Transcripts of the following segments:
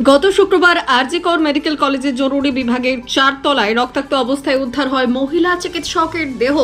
গত শুক্রবার আরজি কর মেডিকেল কলেজের জরুরি বিভাগের 4 তলায় রক্তাক্ত অবস্থায় উদ্ধার হয় মহিলা চিকিৎসকের দেহ।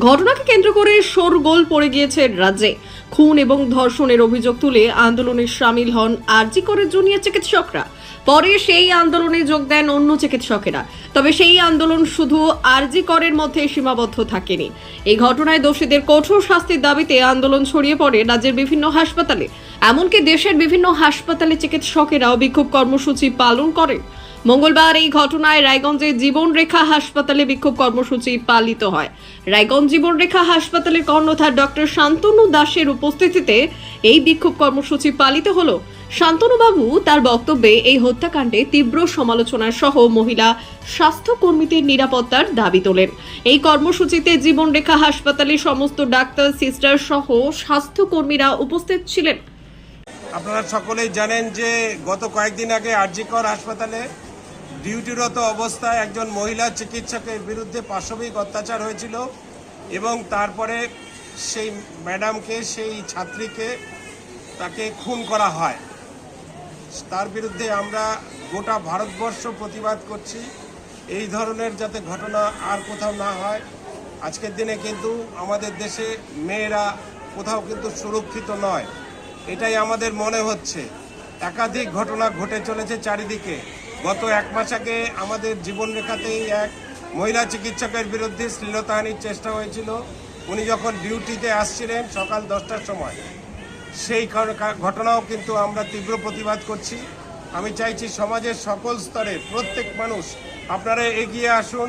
ঘটনাকে কেন্দ্র করে শোরগোল পড়ে গিয়েছে রাজ্যে। খুন এবং ধর্ষণের অভিযোগ তুলে আন্দোলনে সামিল হন আরজি করের জুনিয়র চিকিৎসকরা। পরে সেই আন্দোলনে যোগ দেন অন্য চিকিৎসকেরা। তবে সেই আন্দোলন শুধু আরজি করের মধ্যে সীমাবদ্ধ থাকেনি। এই ঘটনায় দোষীদের কঠোর শাস্তির দাবিতে আন্দোলন ছড়িয়ে পড়ে রাজ্যের বিভিন্ন হাসপাতালে। এমনকি দেশের বিভিন্ন হাসপাতালে চিকিৎসকেরাও বিক্ষোভ কর্মসূচি পালন করেন। মঙ্গলবার এই ঘটনায় রায়গঞ্জের জীবনরেখা হাসপাতালে বিক্ষোভ কর্মসূচি পালিত হয়। রায়গঞ্জ জীবনরেখা হাসপাতালের কর্ণধার ডক্টর শান্তনু দাসের উপস্থিতিতে এই বিক্ষোভ কর্মসূচি পালিত হলো। শান্তনুবাবু তার বক্তব্যে এই হত্যাকাণ্ডে তীব্র সমালোচনা সহ মহিলা স্বাস্থ্যকর্মীদের নিরাপত্তার দাবি তোলেন। এই কর্মসূচিতে জীবনরেখা হাসপাতালের সমস্ত ডাক্তার, সিস্টার সহ স্বাস্থ্যকর্মীরা উপস্থিত ছিলেন। আপনারা সকলেই জানেন যে গত কয়েকদিন আগে আরজি কর হাসপাতালে ডিউটিরত অবস্থায় একজন মহিলা চিকিৎসকের বিরুদ্ধে পাশবিক অত্যাচার হয়েছিল এবং তারপরে সেই ম্যাডামকে, সেই ছাত্রীকে তাকে খুন করা হয়। তার বিরুদ্ধে আমরা গোটা ভারতবর্ষ প্রতিবাদ করছি, এই ধরনের যাতে ঘটনা আর কোথাও না হয়। আজকের দিনে কিন্তু আমাদের দেশে মেয়েরা কোথাও কিন্তু সুরক্ষিত নয়, এটাই আমাদের মনে হচ্ছে। একাধিক ঘটনা ঘটে চলেছে চারিদিকে। গত 1 মাস আগে আমাদের জীবনরেখাতেই এক মহিলা চিকিৎসকের বিরুদ্ধে শ্লীলতাহানির চেষ্টা হয়েছিল। উনি যখন ডিউটিতে আসছিলেন সকাল 10টার সময়, সেই ঘটনাও কিন্তু আমরা তীব্র প্রতিবাদ করছি। আমি চাইছি সমাজের সকল স্তরে প্রত্যেক মানুষ আপনারা এগিয়ে আসুন,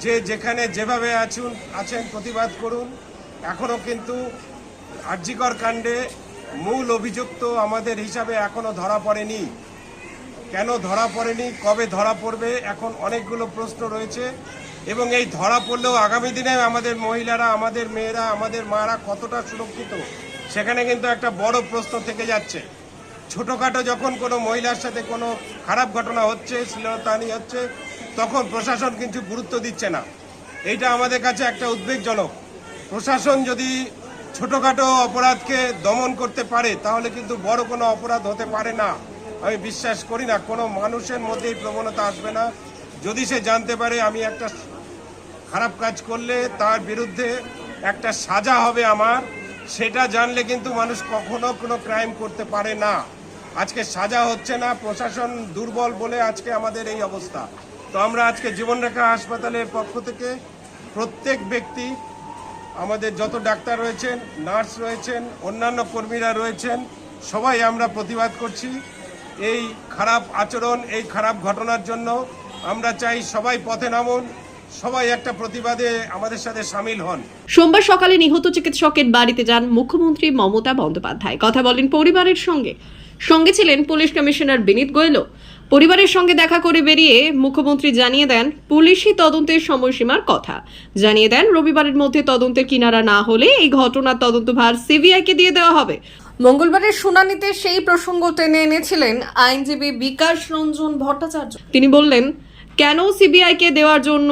যে যেখানে যেভাবে আছেন প্রতিবাদ করুন। এখনও কিন্তু আরজি কর কাণ্ডে মূল অভিযুক্ত আমাদের হিসাবে এখনো ধরা পড়েনি। কেন ধরা পড়েনি, কবে ধরা পড়বে, এখন অনেকগুলো প্রশ্ন রয়েছে। এবং এই ধরা পড়লেও আগামী দিনে আমাদের মহিলারা, আমাদের মেয়েরা, আমাদের মারা কতটা সুরক্ষিত, সেখানে কিন্তু একটা বড় প্রশ্ন থেকে যাচ্ছে। ছোটোখাটো যখন কোনো মহিলার সাথে কোনো খারাপ ঘটনা হচ্ছে, শ্লীলতাহানি হচ্ছে, তখন প্রশাসন কিন্তু গুরুত্ব দিচ্ছে না। এইটা আমাদের কাছে একটা উদ্বেগজনক। প্রশাসন যদি ছোটোখাটো অপরাধকে দমন করতে পারে তাহলে কিন্তু বড় কোনো অপরাধ হতে পারে না। আমি বিশ্বাস করি না কোনো মানুষের মধ্যেই প্রবণতা আসবে না, যদি সে জানতে পারে আমি একটা খারাপ কাজ করলে তার বিরুদ্ধে একটা সাজা হবে আমার, সেটা জানলে কিন্তু মানুষ কখনো কোনো ক্রাইম করতে পারে না। আজকে সাজা হচ্ছে না, প্রশাসন দুর্বল বলে আজকে আমাদের এই অবস্থা। তো আমরা আজকে জীবনরেখা হাসপাতালের পক্ষ থেকে প্রত্যেক ব্যক্তি, আমাদের যত ডাক্তার রয়েছেন, নার্স রয়েছেন, অন্যান্য কর্মীরা রয়েছেন, সবাই আমরা প্রতিবাদ করছি এই খারাপ আচরণ, এই খারাপ ঘটনার জন্য। আমরা চাই সবাই পথে নামুন, সবাই একটা প্রতিবাদে আমাদের সাথে সামিল হন। সোমবার সকালে নিহত চিকিৎসকের বাড়িতে যান মুখ্যমন্ত্রী মমতা বন্দ্যোপাধ্যায়। কথা বলেন পরিবারের সঙ্গে ছিলেন পুলিশ কমিশনার বিনীত গোয়েলও। পরিবারের সঙ্গে দেখা করে বেরিয়ে মুখ্যমন্ত্রী জানিয়ে দেন পুলিশি তদন্তের সময়সীমার কথা। জানিয়ে দেন রবিবারের মধ্যে তদন্তের কিনারা না হলে এই ঘটনার তদন্তভার সিবিআইকে দিয়ে দেওয়া হবে। মঙ্গলবারের শুনানিতে সেই প্রসঙ্গ টেনে এনেছিলেন আইনজীবী বিকাশ রঞ্জন ভট্টাচার্য। তিনি বললেন, কেন সিবিআইকে দেওয়ার জন্য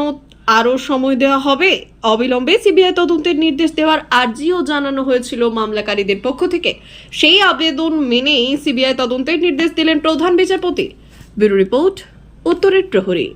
আরও সময় দেওয়া হবে? অবিলম্বে সিবিআই তদন্তের নির্দেশ দেওয়ার আর্জিও জানানো হয়েছিল মামলাকারীদের পক্ষ থেকে। সেই আবেদন মেনেই সিবিআই তদন্তের নির্দেশ দিলেন প্রধান বিচারপতি। ব্যুরো রিপোর্ট, উত্তরের প্রহরী।